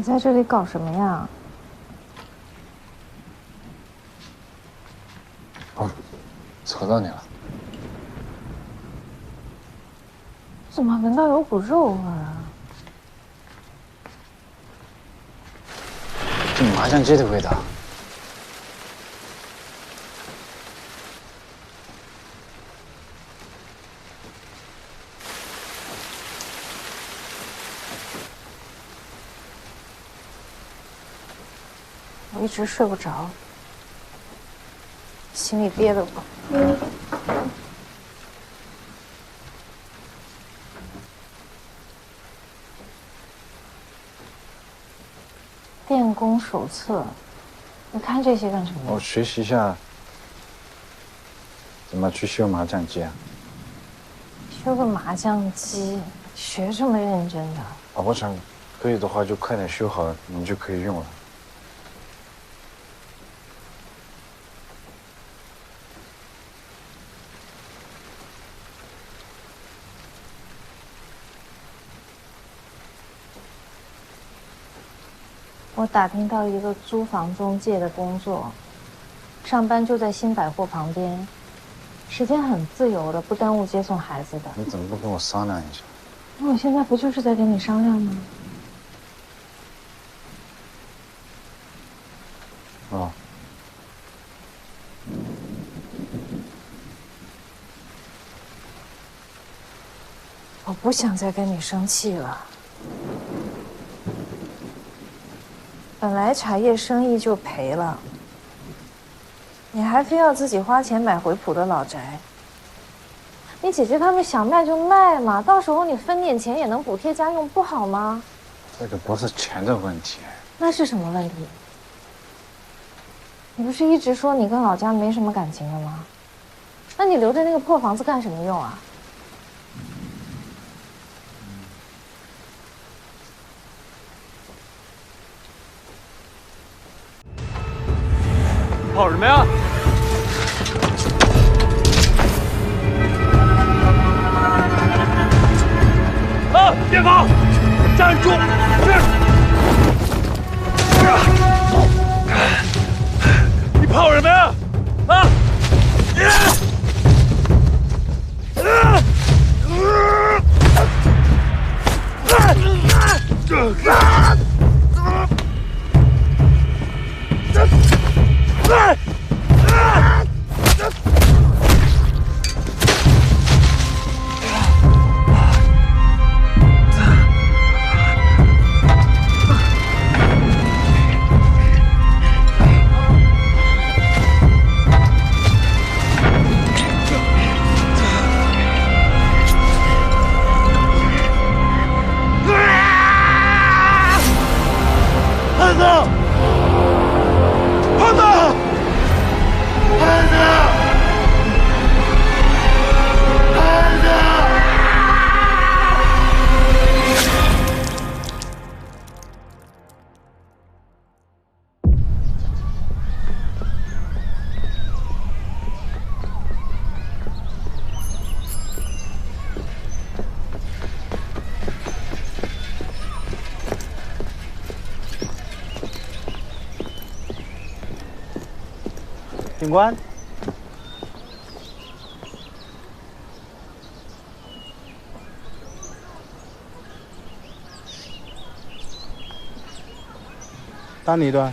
在这里搞什么呀？哦，吵到你了。怎么闻到有股肉味啊？这麻酱鸡的味道。我一直睡不着，心里憋得慌。电工手册，你看这些干什么？我学习一下怎么去修麻酱鸡啊。修个麻将机，学这么认真的？啊，我想可以的话就快点修好，你就可以用了。我打听到一个租房中介的工作，上班就在新百货旁边，时间很自由的，不耽误接送孩子的。你怎么不跟我商量一下？那我现在不就是在跟你商量吗？哦，我不想再跟你生气了。本来茶叶生意就赔了，你还非要自己花钱买回浦的老宅。你姐姐他们想卖就卖嘛，到时候你分点钱也能补贴家用，不好吗？这个不是钱的问题。那是什么问题？你不是一直说你跟老家没什么感情的吗？那你留着那个破房子干什么用啊？跑什么呀？啊！别跑！站住！你跑什么呀？啊！警官，打你一段。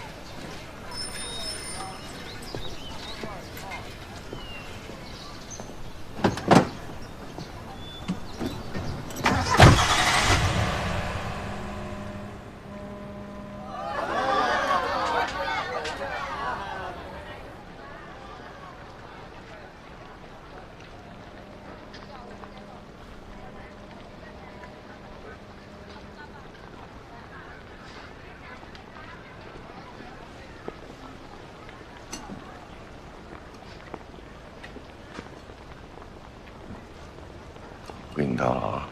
我给你看了啊，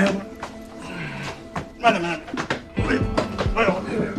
哎呦，慢点，慢点。哎呦，哎呦，哎呦。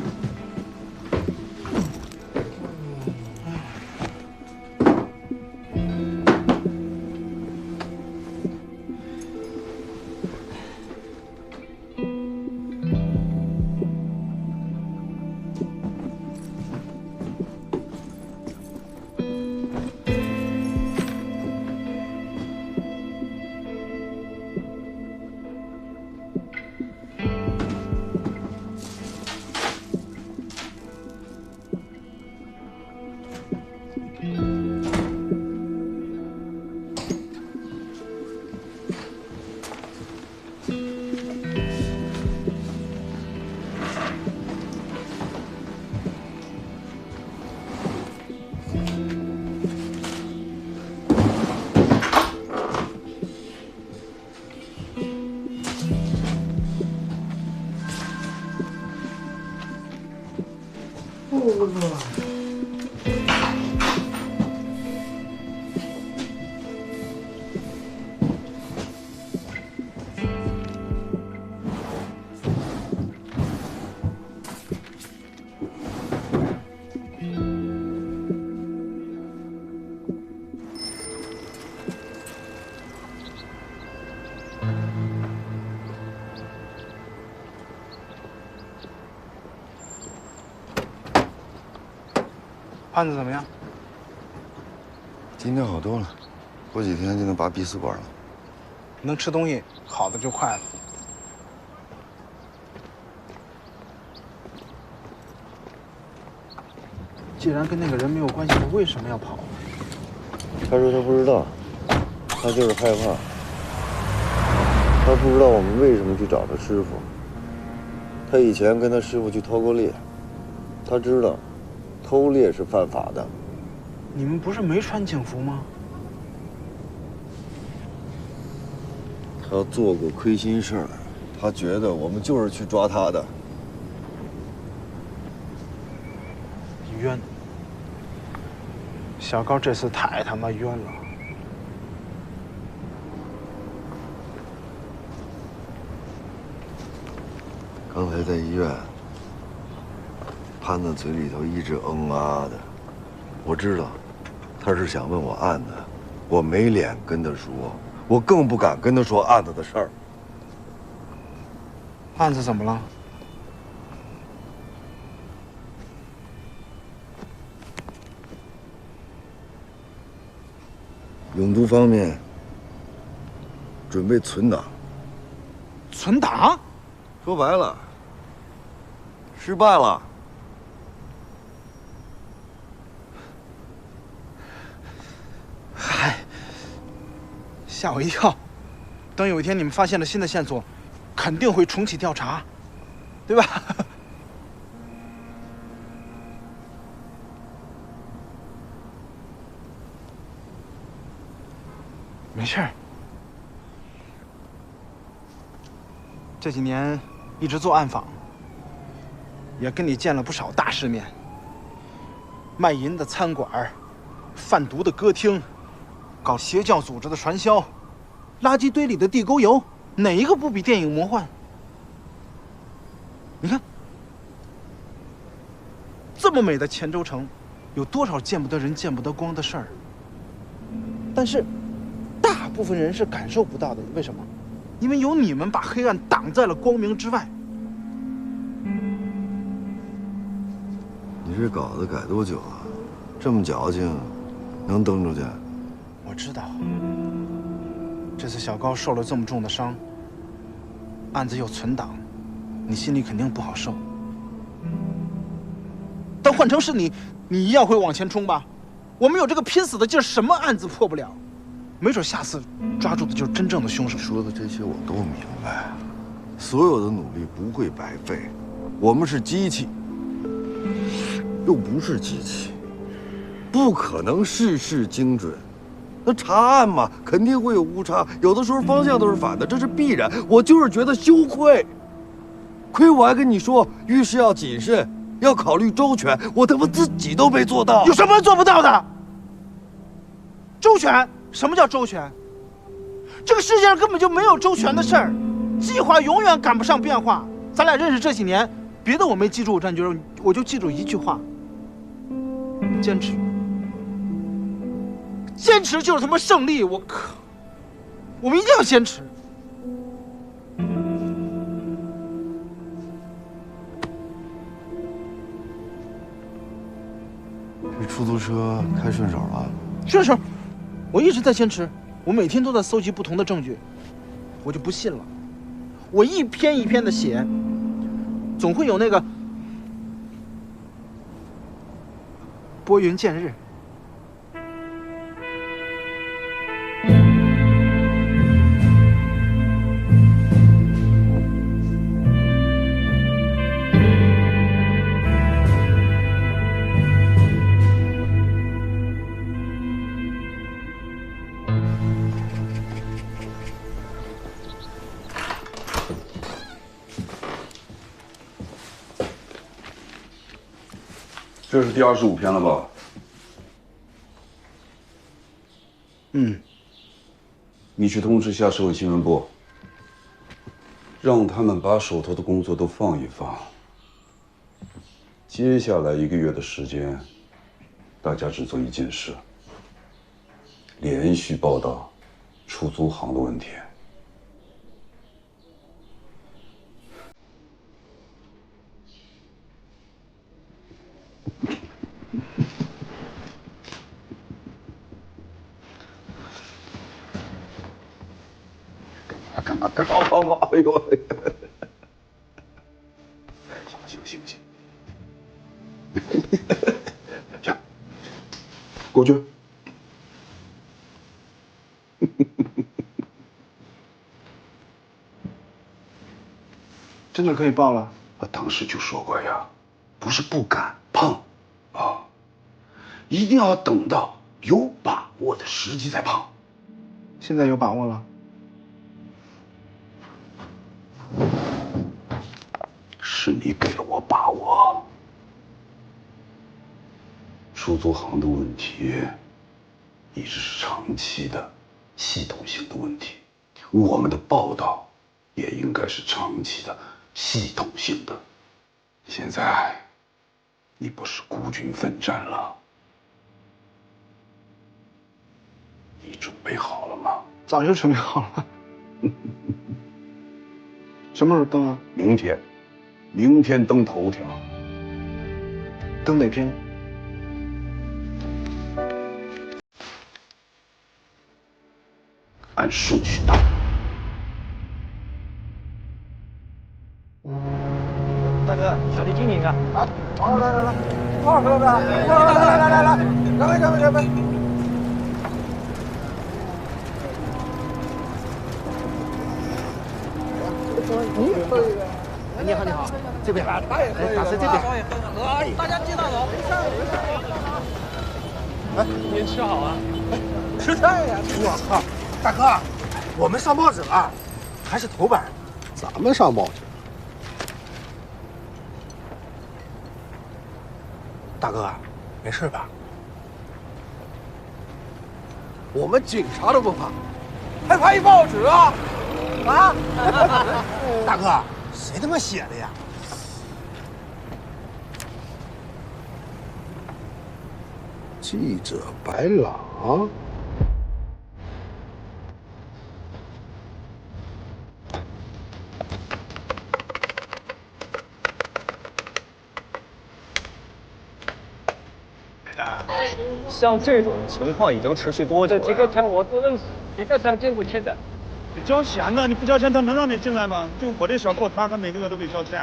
案子怎么样？今天好多了，过几天就能拔鼻饲管了。能吃东西，好的就快了。既然跟那个人没有关系，他为什么要跑？他说他不知道，他就是害怕。他不知道我们为什么去找他师傅。他以前跟他师傅去偷过猎，他知道。偷猎是犯法的。你们不是没穿警服吗？他做过亏心事儿，他觉得我们就是去抓他的。冤！小高这次太他妈冤了。刚才在医院。潘子嘴里头一直啊的，我知道，他是想问我案子，我没脸跟他说，我更不敢跟他说案子的事儿。案子怎么了？永都方面准备存档。存档？说白了，失败了。吓我一跳！等有一天你们发现了新的线索，肯定会重启调查，对吧？没事儿。这几年一直做暗访，也跟你见了不少大世面。卖淫的餐馆，贩毒的歌厅。搞邪教组织的传销，垃圾堆里的地沟油，哪一个不比电影魔幻？你看，这么美的黔州城，有多少见不得人、见不得光的事儿？但是，大部分人是感受不到的。为什么？因为有你们把黑暗挡在了光明之外。你这稿子改多久了？这么矫情，能登出去？我知道，这次小高受了这么重的伤，案子又存档，你心里肯定不好受。但换成是你，你一样会往前冲吧？我们有这个拼死的劲儿，什么案子破不了？没准下次抓住的就是真正的凶手。你说的这些我都明白，所有的努力不会白费。我们是机器，又不是机器，不可能事事精准。那查案嘛，肯定会有误差，有的时候方向都是反的，这是必然。我就是觉得羞愧，亏我还跟你说遇事要谨慎，要考虑周全，我他妈自己都没做到。有什么做不到的？周全？什么叫周全？这个世界上根本就没有周全的事儿。计划永远赶不上变化。咱俩认识这几年，别的我没记住，战军，我就记住一句话：坚持。坚持就是他妈胜利！我靠，我们一定要坚持。这出租车开顺手了？顺手，我一直在坚持，我每天都在搜集不同的证据，我就不信了。我一篇一篇的写，总会有那个拨云见日。这是第25篇了吧？你去通知下社会新闻部，让他们把手头的工作都放一放。接下来1个月的时间，大家只做一件事：连续报道出租行的问题。干嘛？哎呦！行，行，过去。真的可以报了？我当时就说过呀，不是不敢碰啊，一定要等到有把握的时机再碰。现在有把握了？是你给了我把握。出租行的问题一直是长期的、系统性的问题，我们的报道也应该是长期的、系统性的。现在你不是孤军奋战了，你准备好了吗？早就准备好了。什么时候登啊？明天登头条。登哪篇？按顺序打。大哥，小弟敬你一个。啊，好，来，多少个来，来，干杯！你好，这边，来，打在这边。大家记到了，没事。哎，您吃好啊？吃菜呀！我靠，大哥，我们上报纸了，还是头版。咱们上报纸。大哥，没事吧？我们警察都不怕，还怕一报纸啊？啊！大哥，谁他妈写的呀？记者白朗。像这种情况已经持续多久了？这几个钱我都认识，一个3千5千的。你交钱呢？你不交钱，他能让你进来吗？就我这小破摊，他每个月都得交钱。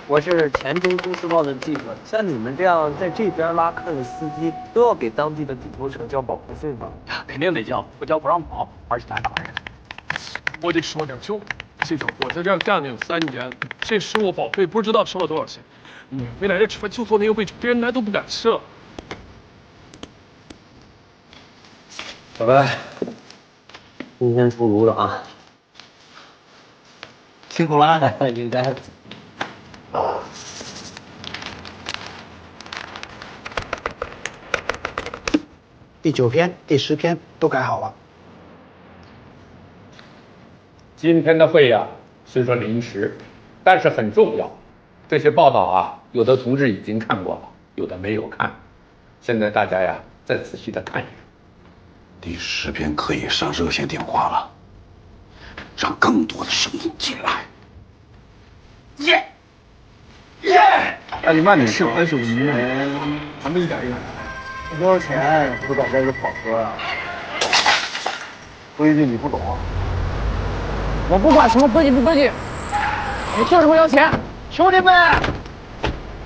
我是黔中都市报的记者，像你们这样在这边拉客的司机，都要给当地的底头城交保护费吗？肯定得交，不交不让跑，而且还打人。我得说点就，记者，我在这儿干了有3年，这收我保费不知道收了多少钱。没来这吃饭就坐那个位置，别人来都不敢吃了。小白，今天出炉了啊！辛苦了，应该。第9篇、第10篇都改好了。今天的会呀，虽说临时，但是很重要。这些报道啊，有的同志已经看过了，有的没有看。现在大家呀，再仔细的看一看。第10篇可以上热线电话了，让更多的声音进来。耶！耶！哎，你慢点秀，25年，咱们一点一点。多少钱不搞这个跑车啊？规矩你不懂。我不管什么规矩不规矩，我就是不要钱。兄弟们，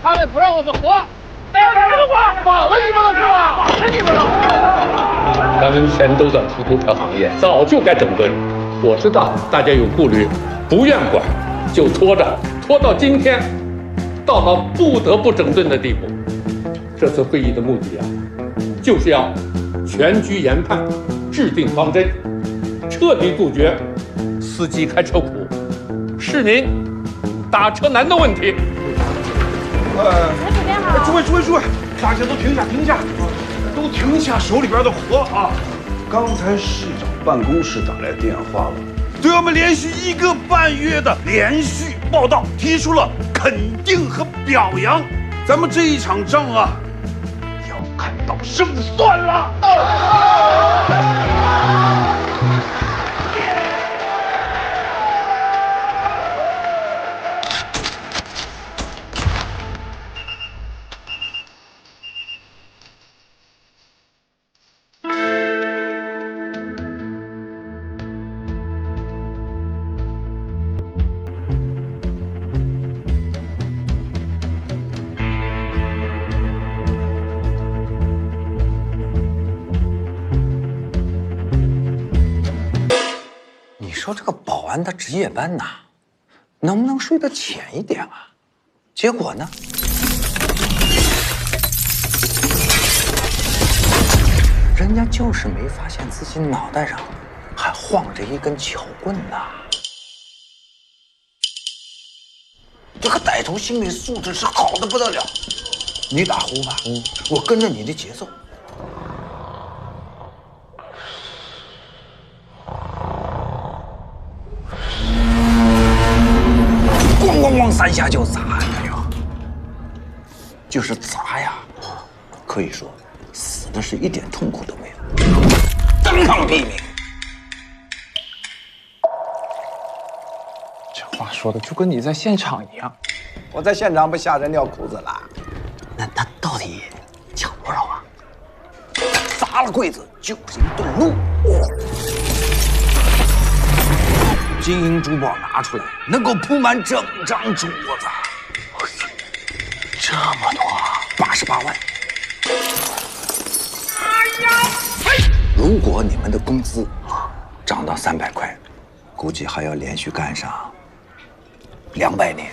他们不让我们活，没有人能活，绑了你们了是吧？绑了你们了。咱们全都在出租车行业，早就该整顿。我知道大家有顾虑，不愿管，就拖着，拖到今天，到了不得不整顿的地步。这次会议的目的啊，就是要全局研判，制定方针，彻底杜绝司机开车苦、市民打车难的问题。诸位，大家都停下，都停下手里边的活啊！刚才市长办公室打来电话了，对我们连续1个半月的连续报道提出了肯定和表扬。咱们这一场仗啊，要看到胜算了。你说这个保安的值夜班呐，能不能睡得浅一点啊？结果呢，人家就是没发现自己脑袋上还晃着一根撬棍呢。这个歹徒心理素质是好的不得了。你打呼吧，我跟着你的节奏。咣咣咣3下就砸呀，就是砸呀，可以说死的是一点痛苦都没有，当场毙命。这话说的就跟你在现场一样。我在现场不吓人尿裤子了？那他到底抢多少啊？砸了柜子就是一顿撸。金银珠宝拿出来，能够铺满整张桌子。这么多，88万。如果你们的工资涨到300块，估计还要连续干上200年。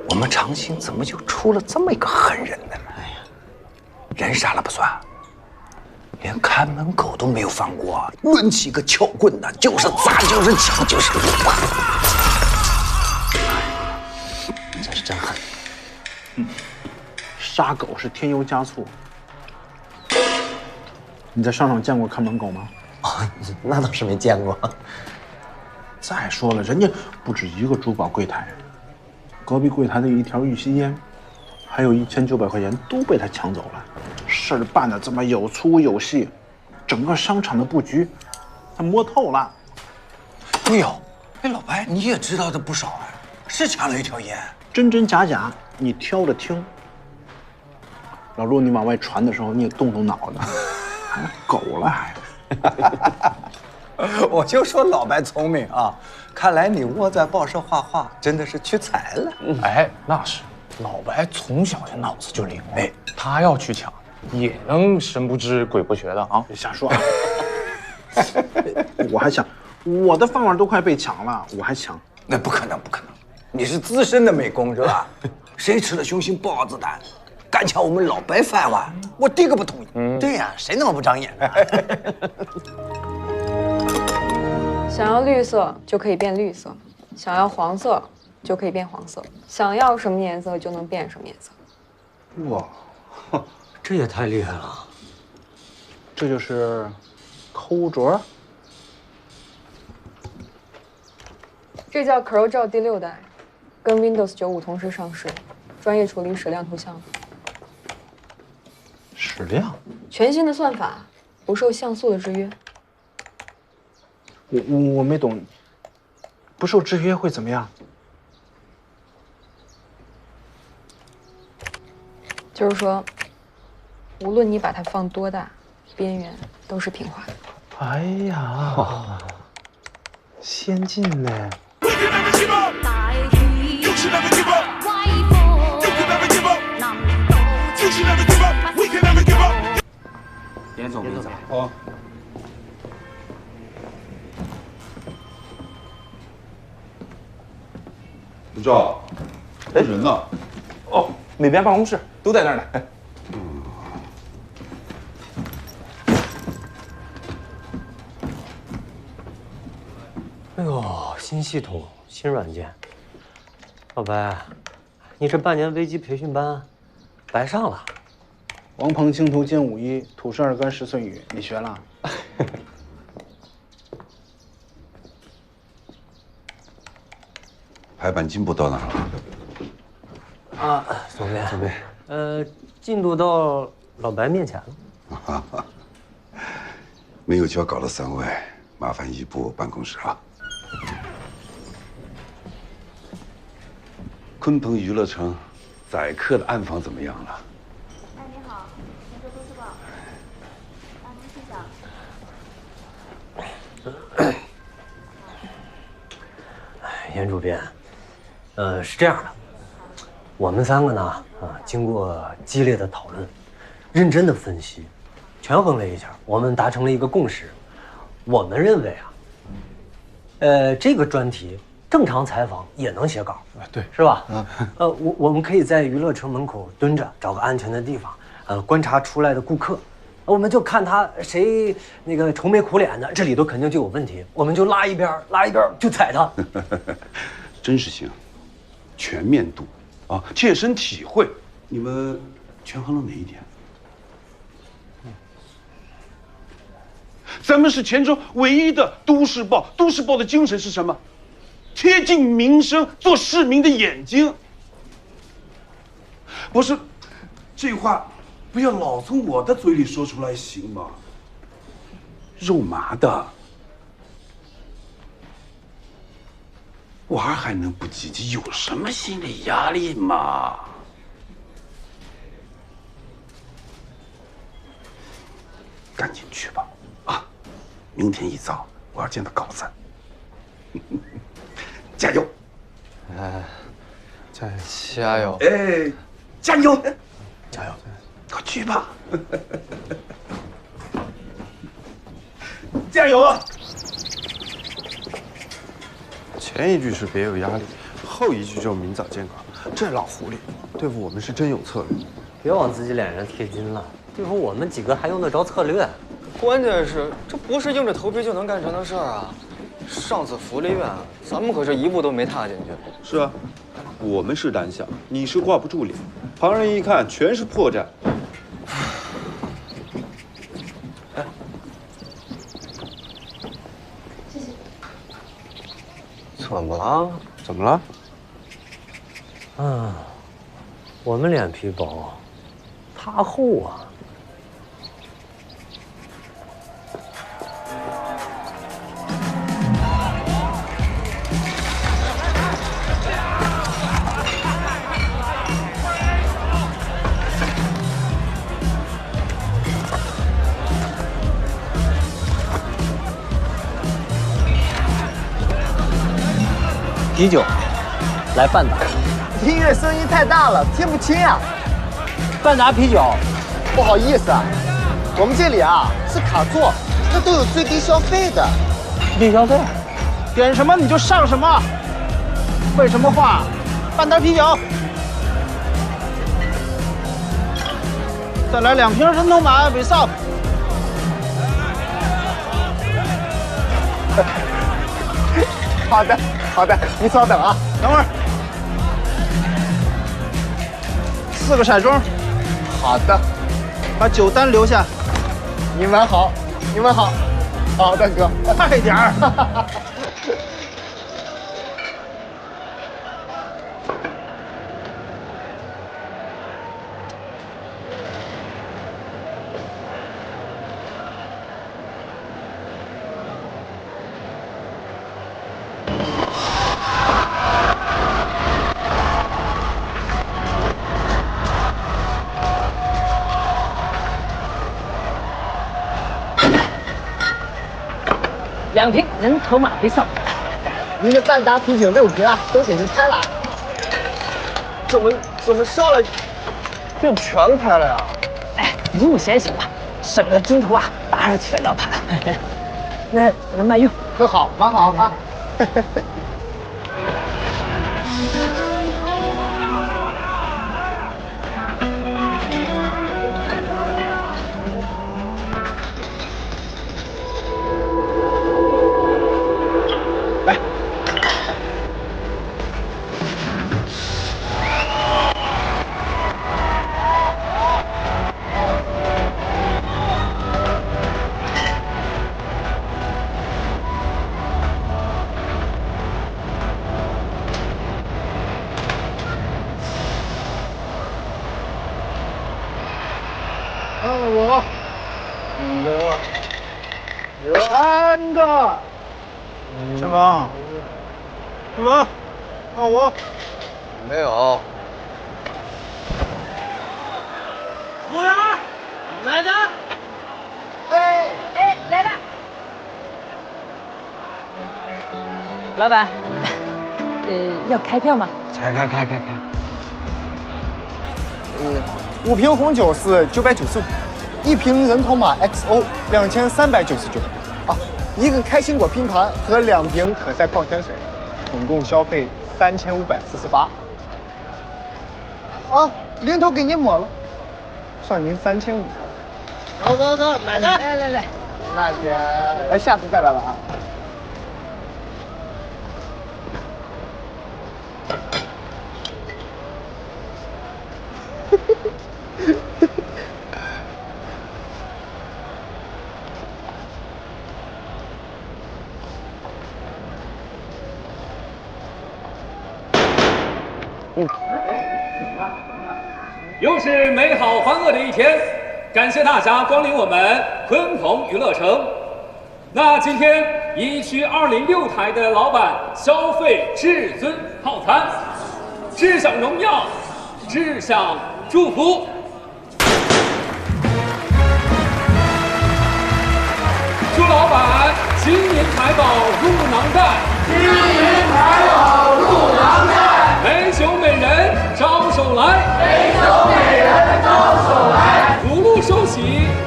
我们长兴怎么就出了这么一个狠人呢？人杀了不算，连看门狗都没有放过，抡起个撬棍呢，就是砸，就是抢，就是打，这是真狠。杀狗是添油加醋。你在商场见过看门狗吗？哦，那倒是没见过。再说了，人家不止一个珠宝柜台，隔壁柜台的一条玉溪烟，还有1900块钱都被他抢走了。事儿办的这么有粗有细，整个商场的布局他摸透了。哎呦，哎，老白，你也知道的不少啊，是抢了一条烟，真真假假，你挑着听。老陆，你往外传的时候，你也动动脑子。狗了还。我就说老白聪明啊，看来你窝在报社画画真的是屈才了。哎，那是，老白从小这脑子就灵活，他要去抢，也能神不知鬼不觉的啊！别瞎说啊！我还想，我的饭碗都快被抢了，我还抢？那不可能，不可能！你是资深的美工是吧？谁吃了雄心豹子胆，敢抢我们老白饭碗，我第一个不同意。对呀，谁那么不长眼呢？想要绿色就可以变绿色，想要黄色就可以变黄色，想要什么颜色就能变什么颜色。哇，这也太厉害了！这就是抠镯？这叫 CorelDRAW 第6代，跟 Windows 95同时上市，专业处理矢量图像。矢量？全新的算法，不受像素的制约。我没懂，不受制约会怎么样？就是说，无论你把它放多大，边缘都是平滑的。哎呀，先进呢！严总，严总，哦。刘照，哎，人呢？哦，那边办公室都在那儿呢。哎呦，新系统，新软件，老白，你这半年危机培训班白上了。王鹏精图精51，土生二干十寸语，你学了？排版进步到哪儿了？啊，总编，总编，进度到老白面前了。哈哈，没有交稿的3位，麻烦移步办公室啊。鲲鹏娱乐城宰客的暗访怎么样了？哎，你好，泉州都市报。您请讲。严主编，是这样的，我们3个呢，经过激烈的讨论，认真的分析，权衡了一下，我们达成了一个共识。我们认为啊，这个专题正常采访也能写稿，对，是吧？我们可以在娱乐城门口蹲着，找个安全的地方，观察出来的顾客，我们就看他谁那个愁眉苦脸的，这里头肯定就有问题，我们就拉一边就踩他。真实性、全面度啊，切身体会，你们权衡了哪一点？咱们是泉州唯一的都市报，都市报的精神是什么？贴近民生，做市民的眼睛。不是，这话不要老从我的嘴里说出来，行吗？肉麻的，娃儿还能不积极？有什么心理压力嘛？赶紧去吧，啊！明天一早我要见到稿子。加油！加油！哎，加油！加油！快去吧！加油啊！前一句是别有压力，后一句就明早见稿。这老狐狸对付我们是真有策略。别往自己脸上贴金了，对付我们几个还用得着策略？关键是这不是硬着头皮就能干成的事儿啊！上次福利院，咱们可是一步都没踏进去。是啊，我们是胆小，你是挂不住脸，旁人一看全是破绽。哎，谢谢。怎么了？怎么了？我们脸皮薄，他厚啊。啤酒，来半打。音乐声音太大了，听不清啊。半打啤酒。不好意思啊，我们这里啊是卡座，这都有最低消费的。最低消费？点什么你就上什么。废什么话？半打啤酒。再来2瓶人头马尾少。好的，好的，你稍等啊。等会儿，4个骰盅。好的，把酒单留下。你们好，你们好。好的，哥，快点儿。2瓶人头马配送。您的半打啤酒6瓶啊，都给您开了。怎么上来就全开了呀？哎，一物先行吧，省得中途啊打扰起来老板。那慢用。可好，蛮好啊。3个。陈峰，陈峰，看我。没有。服务员，来的。哎，来了。老板，要开票吗？开。5瓶红酒是995，1瓶人头马 XO 2399啊，1个开心果拼盘和2瓶可赛矿泉水，总共消费3548。啊，零头给您抹了，算您3500。走，买单。来，那先，下次再来了啊。又是美好欢乐的一天，感谢大家光临我们鲲鹏娱乐城。那今天一区206台的老板消费至尊套餐，志享荣耀，志享祝福。祝老板金银财宝入囊袋，金银财宝入囊袋，美酒美人招手来，美酒美人招手来，福禄寿喜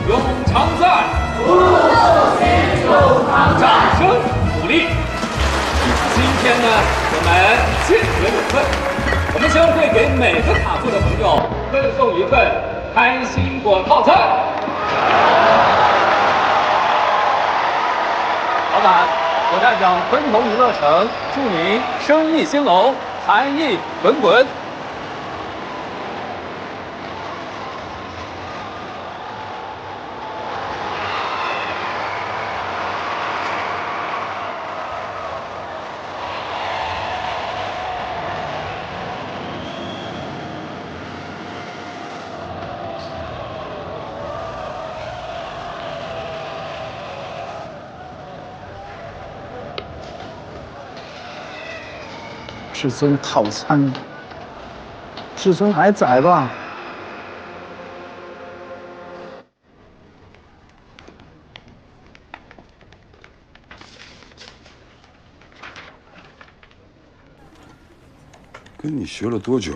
永常在，福禄寿喜永常在，掌声鼓励。今天呢，我们见者有份，我们将会给每个卡座的朋友赠送一份开心果套餐。老板，我代表鲲鹏娱乐城祝您生意兴隆，财艺滚滚。至尊套餐，至尊还在吧？跟你学了多久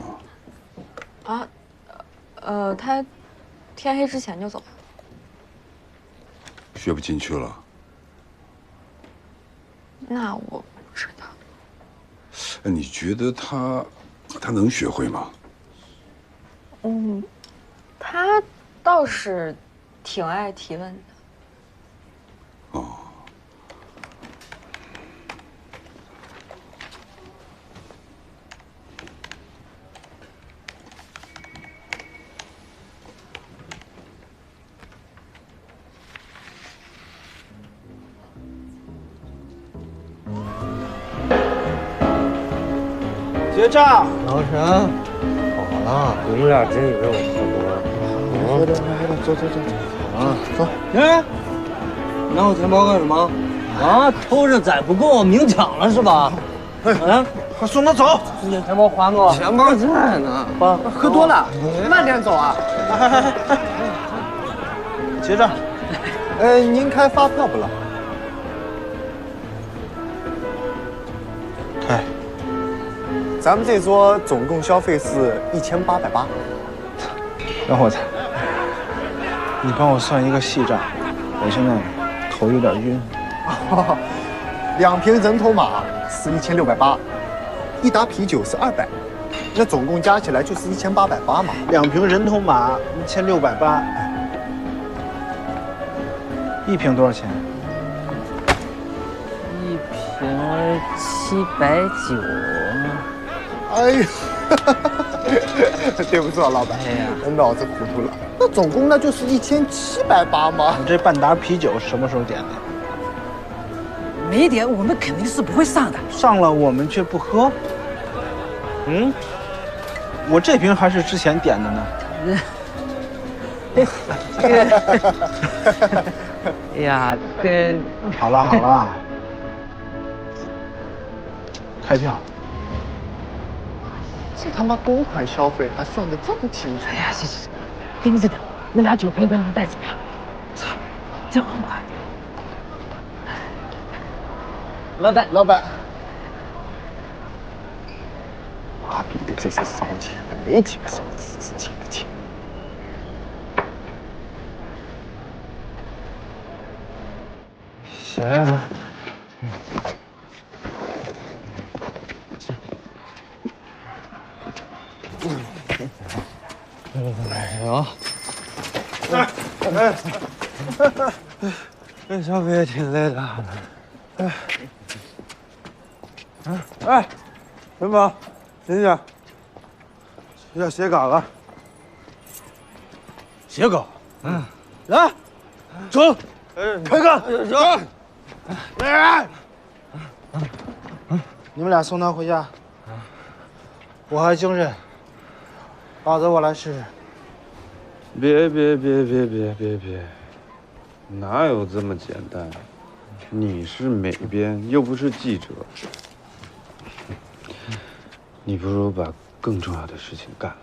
啊？他天黑之前就走了。学不进去了？那我不知道。你觉得他能学会吗？他倒是挺爱提问的。哦。结账。老陈，好了，你们俩真以为我喝多了？喝点，走。啊，走。哎，拿我钱包干什么？啊，偷着宰不够，明抢了是吧？哎，快送他走！你钱包还我。钱包在呢。喝多了，慢点走啊。结账。您开发票不了？咱们这桌总共消费是1880。小伙子，你帮我算一个细账，我现在头有点晕。2瓶人头马是1680，一打啤酒是200，那总共加起来就是1880嘛。 2瓶人头马1680，一瓶多少钱？一瓶790。哎呀，对不住啊，老板，脑子糊涂了。那总共那就是1780嘛。你这半打啤酒什么时候点的？没点，我们肯定是不会上的。上了我们却不喝。嗯，我这瓶还是之前点的呢。哎呀，这好了好了，开票。这他妈公款消费还算得这么清楚？哎呀，行，盯着点，那俩酒瓶不让他带走呀。操，这么快！老板，妈逼的，这是烧钱的，没几个烧钱的钱。行。哎呦，这消费也挺累的。哎，元宝，醒醒，要写稿了。写稿？来，走，开干，走。来，你们俩送他回家，我还精神，稿子我来试试。别，哪有这么简单？你是美编，又不是记者，你不如把更重要的事情干了。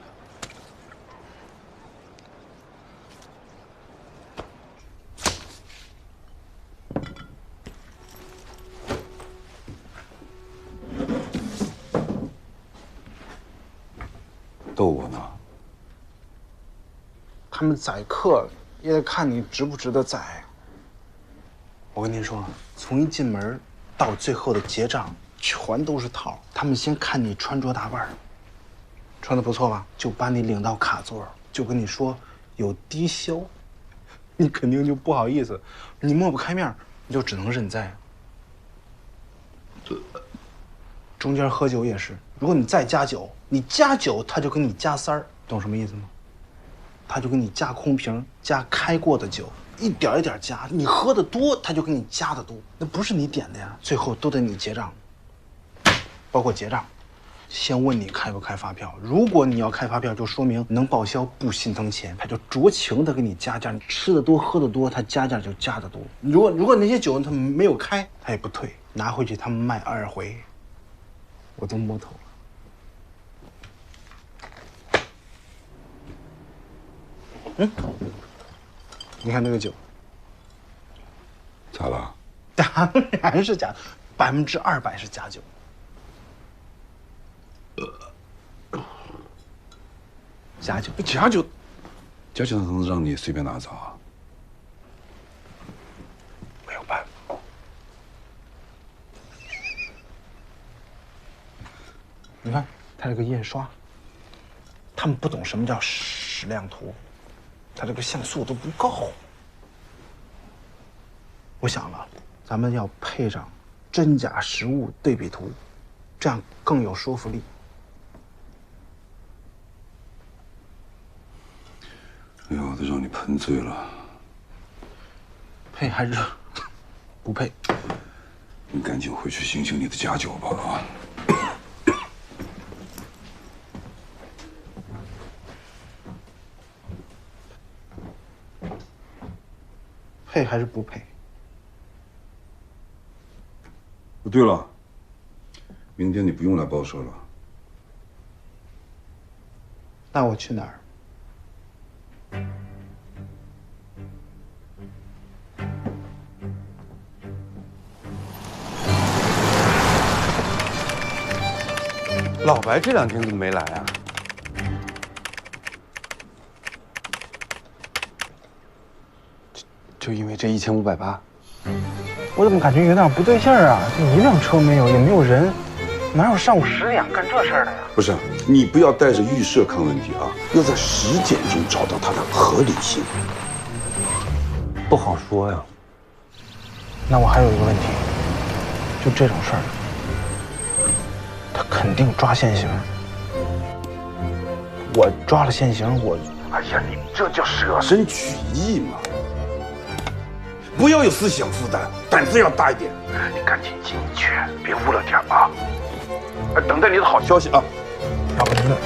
逗我呢？他们宰客也得看你值不值得宰。我跟您说，从一进门到最后的结账，全都是套。他们先看你穿着打扮，穿的不错吧，就把你领到卡座，就跟你说有低消，你肯定就不好意思，你抹不开面，你就只能认栽。中间喝酒也是，如果你再加酒，你加酒他就给你加3儿，懂什么意思吗？他就给你加空瓶，加开过的酒，一点一点加。你喝的多，他就给你加的多，那不是你点的呀，最后都得你结账。包括结账，先问你开不开发票，如果你要开发票，就说明能报销，不心疼钱，他就酌情的给你加价。你吃的多喝的多，他加价就加的多。如果那些酒他没有开，他也不退，拿回去他们卖2回，我都摸透了。你看这个酒，咋了？当然是假，200%是假酒。假酒，假酒，假酒能让你随便拿走啊？没有办法。你看他这个印刷，他们不懂什么叫矢量图。它这个像素都不够。我想了，咱们要配上真假实物对比图，这样更有说服力。哎呦，都让你喷醉了。配还是不配？你赶紧回去醒醒你的假酒吧啊！配还是不配？哦，对了，明天你不用来报社了。那我去哪儿？老白这2天怎么没来啊？就因为这1580，我怎么感觉有点不对劲儿啊？这一辆车没有，也没有人，哪有上午10点干这事儿的呀？不是，你不要带着预设看问题啊，要在实践中找到它的合理性。不好说呀。那我还有一个问题，就这种事儿，他肯定抓现行。我抓了现行，我……哎呀，你这叫舍身取义嘛！不要有思想负担，胆子要大一点。你赶紧进去，别误了点啊！等待你的好消息啊！要不您……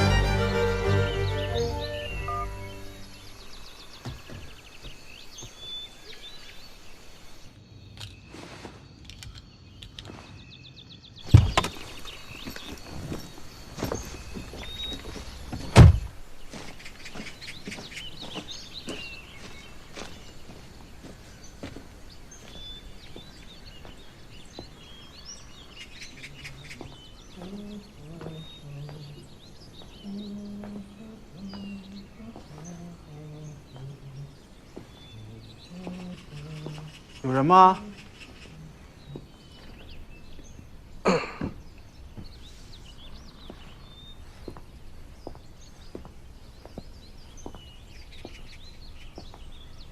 有人吗？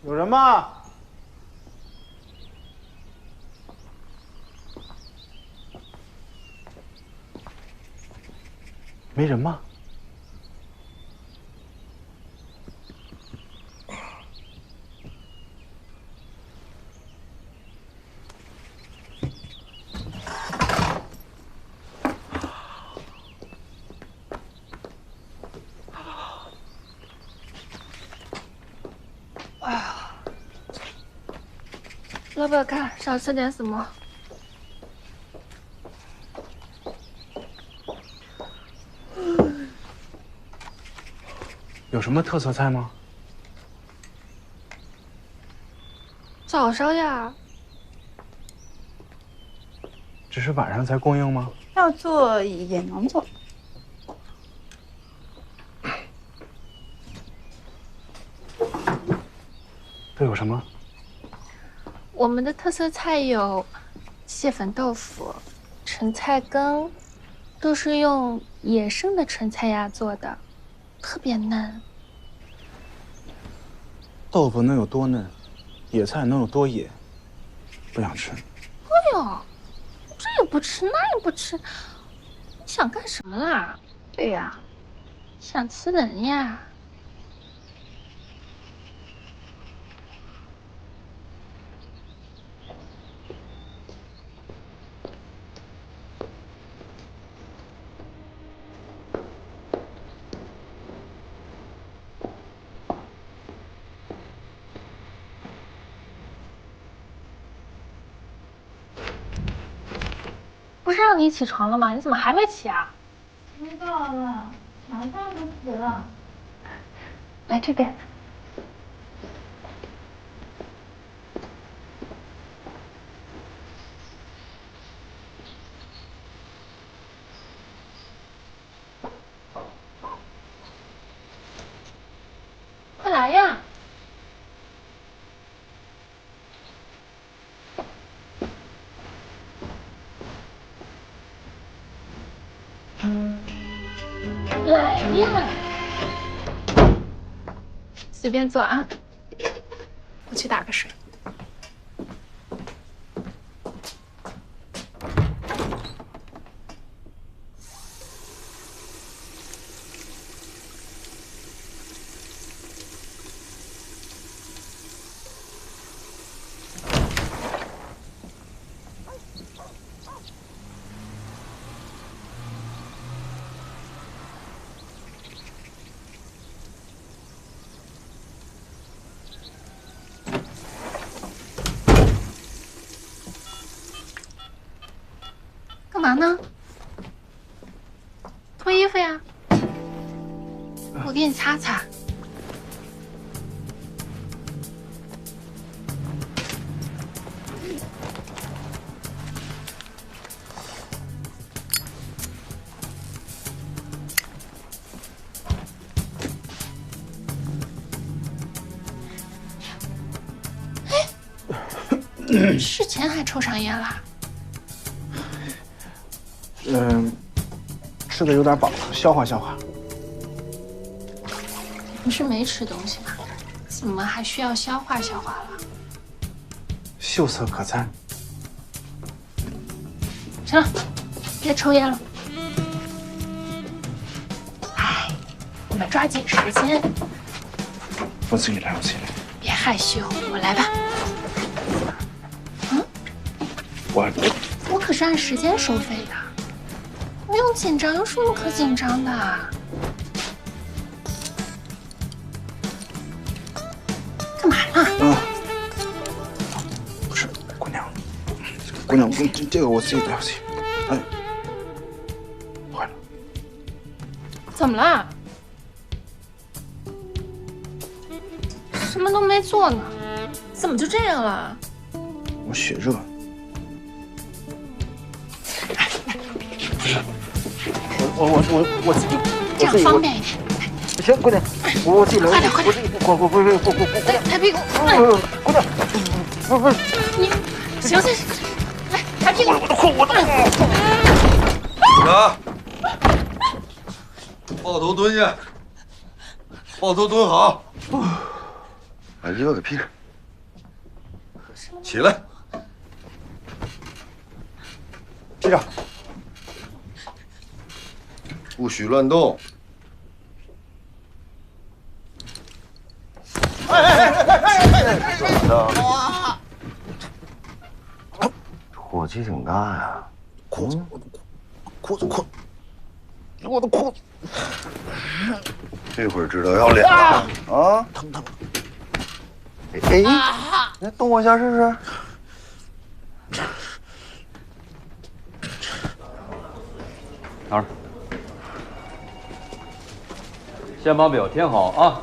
有人吗？没人吗？哎呀，老板看想吃点什么？有什么特色菜吗？早上呀，只是晚上才供应吗？要做也能做。这有什么？我们的特色菜有蟹粉豆腐、纯菜羹，都是用野生的纯菜芽做的，特别嫩。豆腐能有多嫩，野菜能有多野？不想吃。哎呦，这也不吃，那也不吃，你想干什么啦？对呀，想吃人呀。不是让你起床了吗？你怎么还没起啊？知道了，马上就起了。来这边。快来呀！来呀！随便坐啊，我去打个水。干嘛呢？脱衣服呀！我给你擦擦。是钱还抽上烟啦？吃的有点饱了，消化消化。不是没吃东西吗？怎么还需要消化消化了？秀色可餐。行了，别抽烟了。哎，我们抓紧时间。我自己来，我自己来。别害羞，我来吧。我可是按时间收费的，不用紧张，有什么可紧张的？干嘛呢？不是，姑娘，这个我自己来，我自己。哎，坏了。怎么了？什么都没做呢，怎么就这样了？我血热。我自己，这样方便一点。行，姑娘，我自己来。快点，快点！抬屁股！姑娘，不是你，行，来抬屁股！我的抱头蹲下，抱头蹲好。把衣服给披上，起来，披上。不许乱动！怎么的？火气挺大呀！裤子，我的裤子！这会儿知道要脸了啊！疼！哎，来动我一下试试。哪儿？先把表填好啊，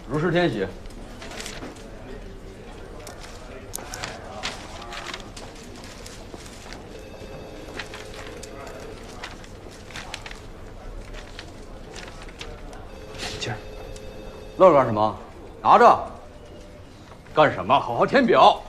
如实填写。乐干什么？拿着。干什么？好好填表。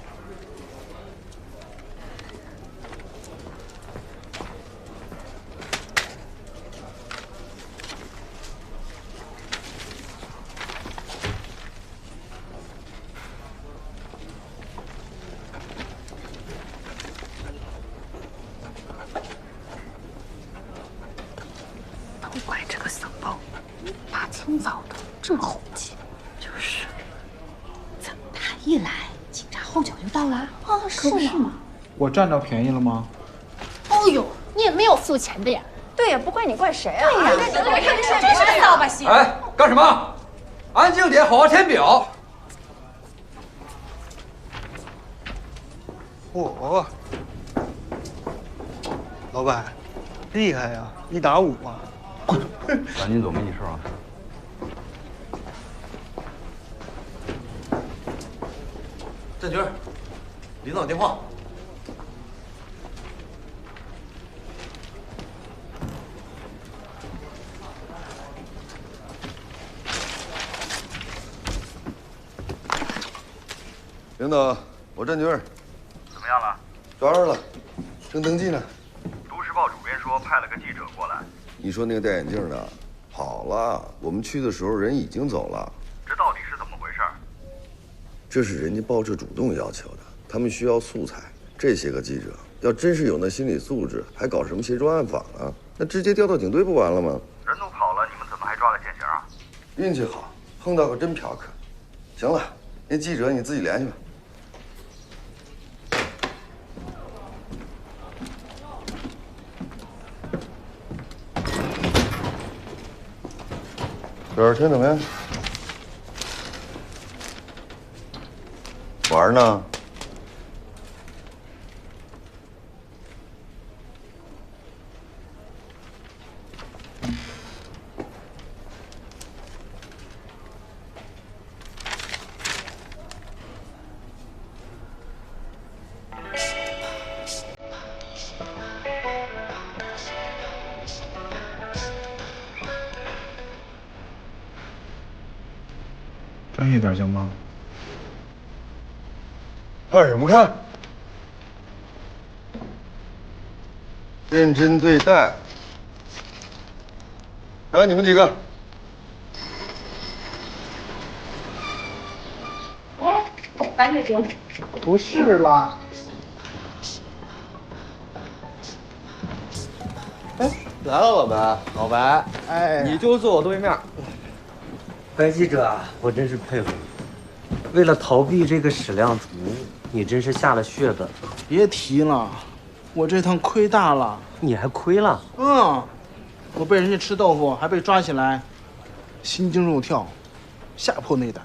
都怪这个骚包，大清早的这么猴急。就是，怎么他一来，警察后脚就到了？啊，是吗？我占到便宜了吗？哦呦，你也没有付钱的呀。对呀，不怪你怪谁啊？对呀，我看这真是扫把星。哎，干什么？安静点，好好填表。嚯，老板，厉害呀！1打5啊！赶紧走，没你事啊。振军，领导电话。领导，我振军。怎么样了？抓着了，正登记呢。都市报主编说派了个记者过来。你说那个戴眼镜的，跑了。我们去的时候人已经走了。这到底是怎么回事？这是人家报社主动要求的，他们需要素材。这些个记者要真是有那心理素质，还搞什么协助暗访啊？那直接调到警队不完了吗？人都跑了，你们怎么还抓了现行啊？运气好，碰到个真嫖客。行了，那记者你自己联系吧。这儿听怎么样？玩呢？专业点行吗？看什么看？认真对待。来，你们几个。白雪婷，不是啦。哎，来了，老白，老白，哎，你就坐我对面。白记者啊，我真是佩服你，为了逃避这个矢量图，你真是下了血本。别提了，我这趟亏大了。你还亏了？嗯，我被人家吃豆腐，还被抓起来，心惊肉跳，吓破内胆。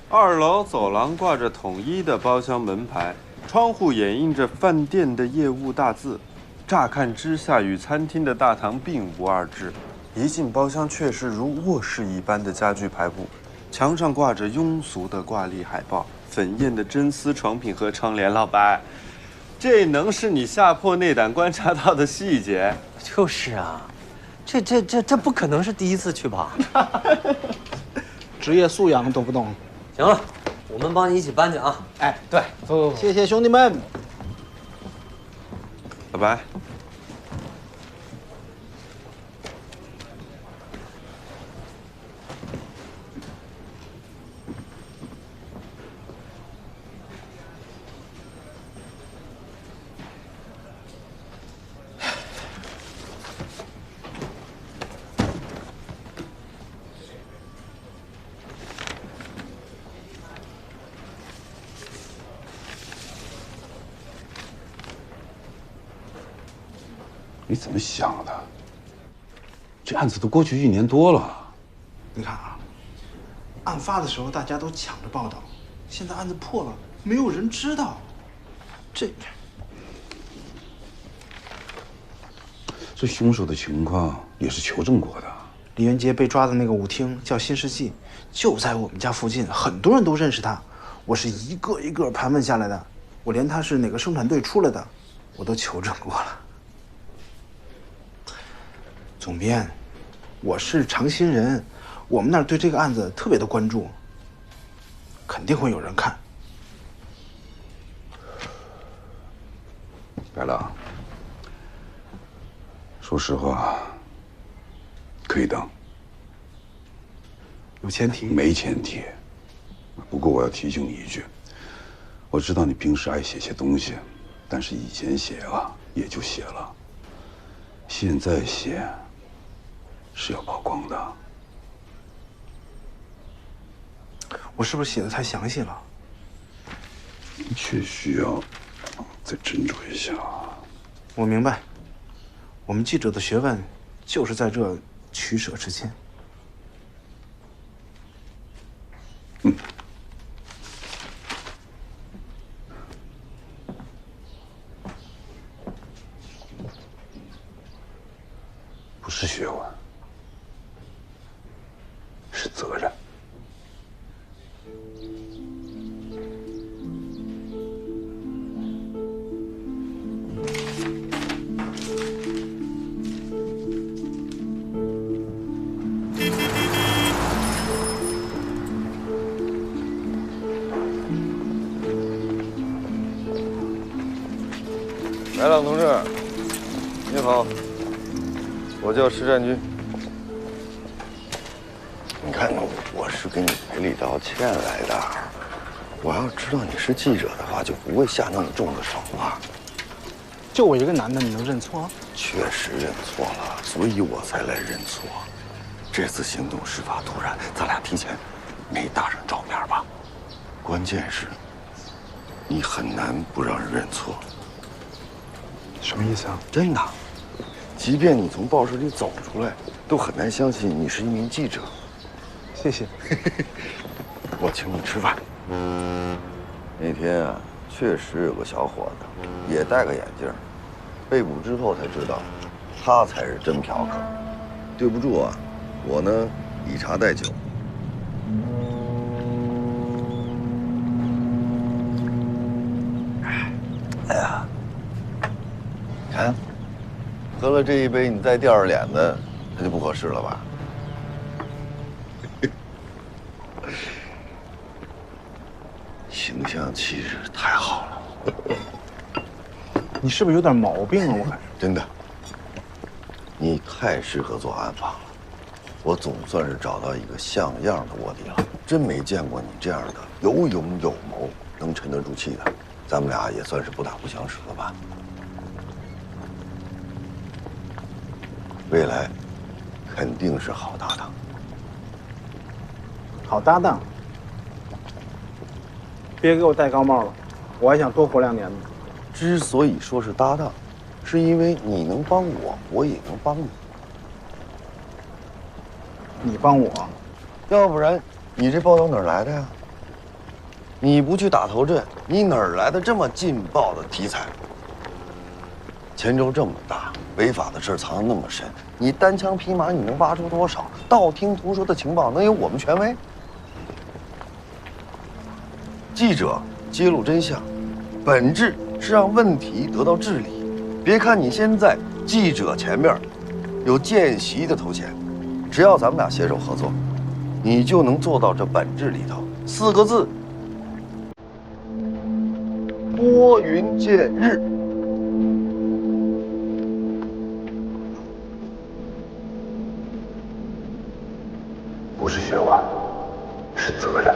2楼走廊挂着统一的包厢门牌，窗户掩映着饭店的业务大字，乍看之下与餐厅的大堂并无二致。一进包厢，却是如卧室一般的家具排布，墙上挂着庸俗的挂历海报，粉艳的真丝床品和窗帘。老白，这能是你吓破内胆观察到的细节？就是啊，这不可能是第一次去吧？职业素养懂不懂？行了，我们帮你一起搬去啊！哎，对，走，谢谢兄弟们。老白，你怎么想的？这案子都过去1年多了。你看啊，案发的时候大家都抢着报道，现在案子破了，没有人知道。这凶手的情况也是求证过的。李元杰被抓的那个舞厅叫新世纪，就在我们家附近，很多人都认识他。我是一个一个盘问下来的，我连他是哪个生产队出来的，我都求证过了。总编，我是长新人，我们那儿对这个案子特别的关注，肯定会有人看。白狼，说实话，可以当。有前提？没前提。不过我要提醒你一句，我知道你平时爱写些东西，但是以前写了也就写了，现在写是要曝光的。我是不是写的太详细了？确需要再斟酌一下。我明白，我们记者的学问就是在这取舍之间。不是学问，是责任。白朗同志，你好，我叫施占军。你看，我是给你赔礼道歉来的。我要知道你是记者的话，就不会下那么重的手啊。就我一个男的，你能认错？确实认错了，所以我才来认错。这次行动事发突然，咱俩提前没打上照面吧？关键是，你很难不让人认错。什么意思啊？真的，即便你从报社里走出来，都很难相信你是一名记者。谢谢。我请你吃饭。那天啊，确实有个小伙子，也戴个眼镜，被捕之后才知道，他才是真嫖客。对不住啊，我呢以茶代酒。哎呀，看，喝了这一杯，你再吊着脸的，那就不合适了吧？形象气质太好了。你是不是有点毛病啊？我看真的，你太适合做暗访了，我总算是找到一个像样的卧底了。真没见过你这样的有勇有谋、能沉得住气的，咱们俩也算是不打不相识了吧？未来肯定是好搭档。好搭档，别给我戴高帽了，我还想多活2年呢。之所以说是搭档，是因为你能帮我，我也能帮你。你帮我，要不然你这报道哪儿来的呀？你不去打头阵，你哪儿来的这么劲爆的题材？黔州这么大，违法的事藏得那么深，你单枪匹马你能挖出多少道听途说的情报？能有我们权威？记者揭露真相，本质是让问题得到治理。别看你现在记者前面有见习的头衔，只要咱们俩携手合作，你就能做到这本质里头4个字：拨云见日。不是学问，是责任。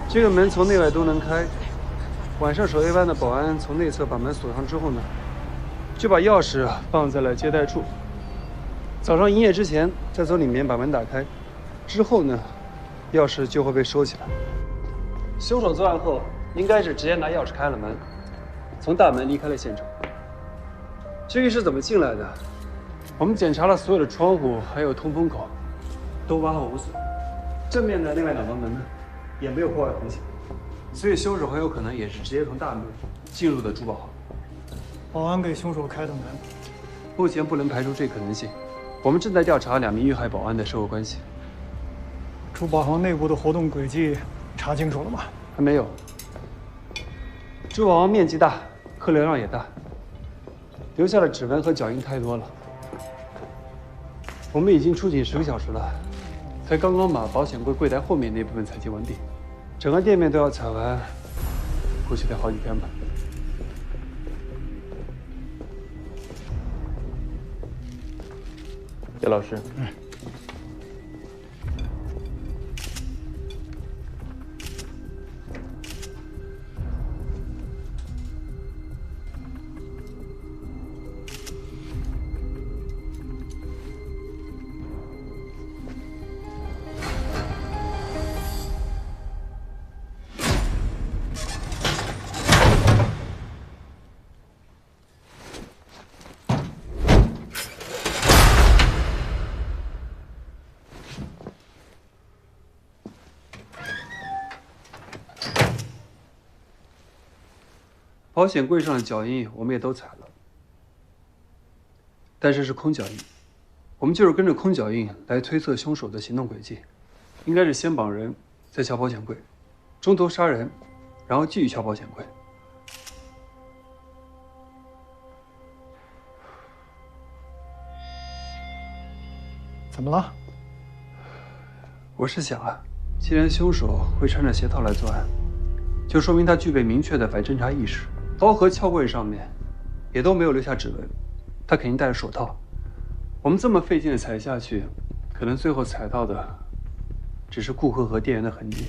这个门从内外都能开。晚上守夜班的保安从内侧把门锁上之后呢，就把钥匙放在了接待处。早上营业之前，再从里面把门打开，之后呢，钥匙就会被收起来。凶手作案后，应该是直接拿钥匙开了门，从大门离开了现场。至于是怎么进来的，我们检查了所有的窗户还有通风口，都完好无损。正面的另外2道门呢，也没有破坏痕迹，所以凶手很有可能也是直接从大门进入的珠宝行。保安给凶手开的门，目前不能排除这可能性。我们正在调查2名遇害保安的社会关系。珠宝行内部的活动轨迹查清楚了吗？还没有。珠宝行面积大，客流量也大，留下的指纹和脚印太多了。我们已经出警10个小时了，才刚刚把保险柜柜台后面那部分采集完毕，整个店面都要采完，估计得好几天吧。叶老师，保险柜上的脚印我们也都采了，但是是空脚印。我们就是跟着空脚印来推测凶手的行动轨迹，应该是先绑人，再撬保险柜，中途杀人，然后继续撬保险柜。怎么了？我是想啊，既然凶手会穿着鞋套来作案，就说明他具备明确的反侦查意识。刀和撬柜上面也都没有留下指纹，他肯定戴着手套。我们这么费劲的踩下去，可能最后踩到的只是顾客和店员的痕迹。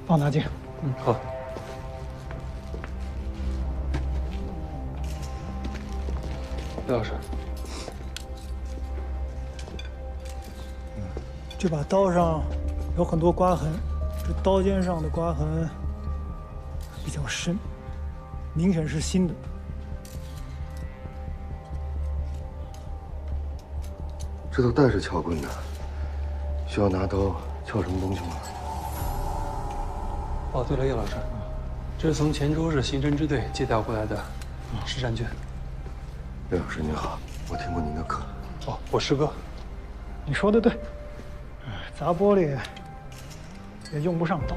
帮我拿进。好。刘老师，这把刀上有很多刮痕，这刀尖上的刮痕比较深，明显是新的。这都带着撬棍的，需要拿刀撬什么东西吗？哦，对了，叶老师，这是从黔州市刑侦支队借调过来的实战卷。叶老师您好，我听过您的课。哦，我师哥。你说的对，砸玻璃也用不上刀。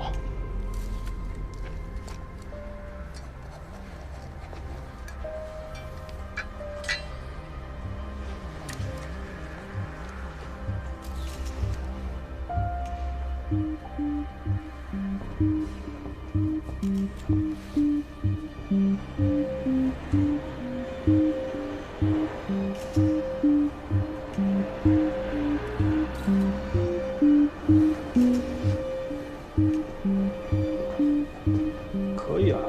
可以啊。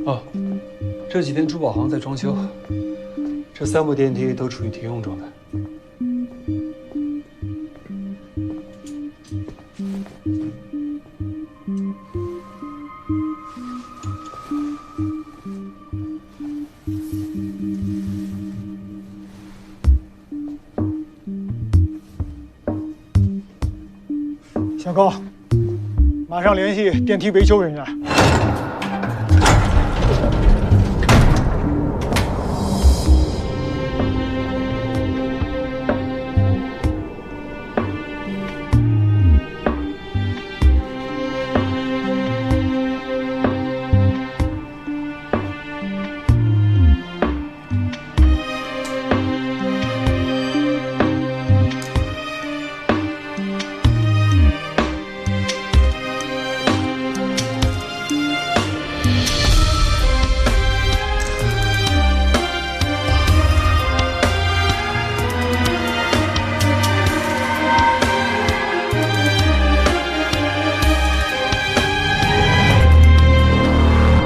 哦，这几天珠宝行在装修，这3部电梯都处于停用状态。小高，马上联系电梯维修人员。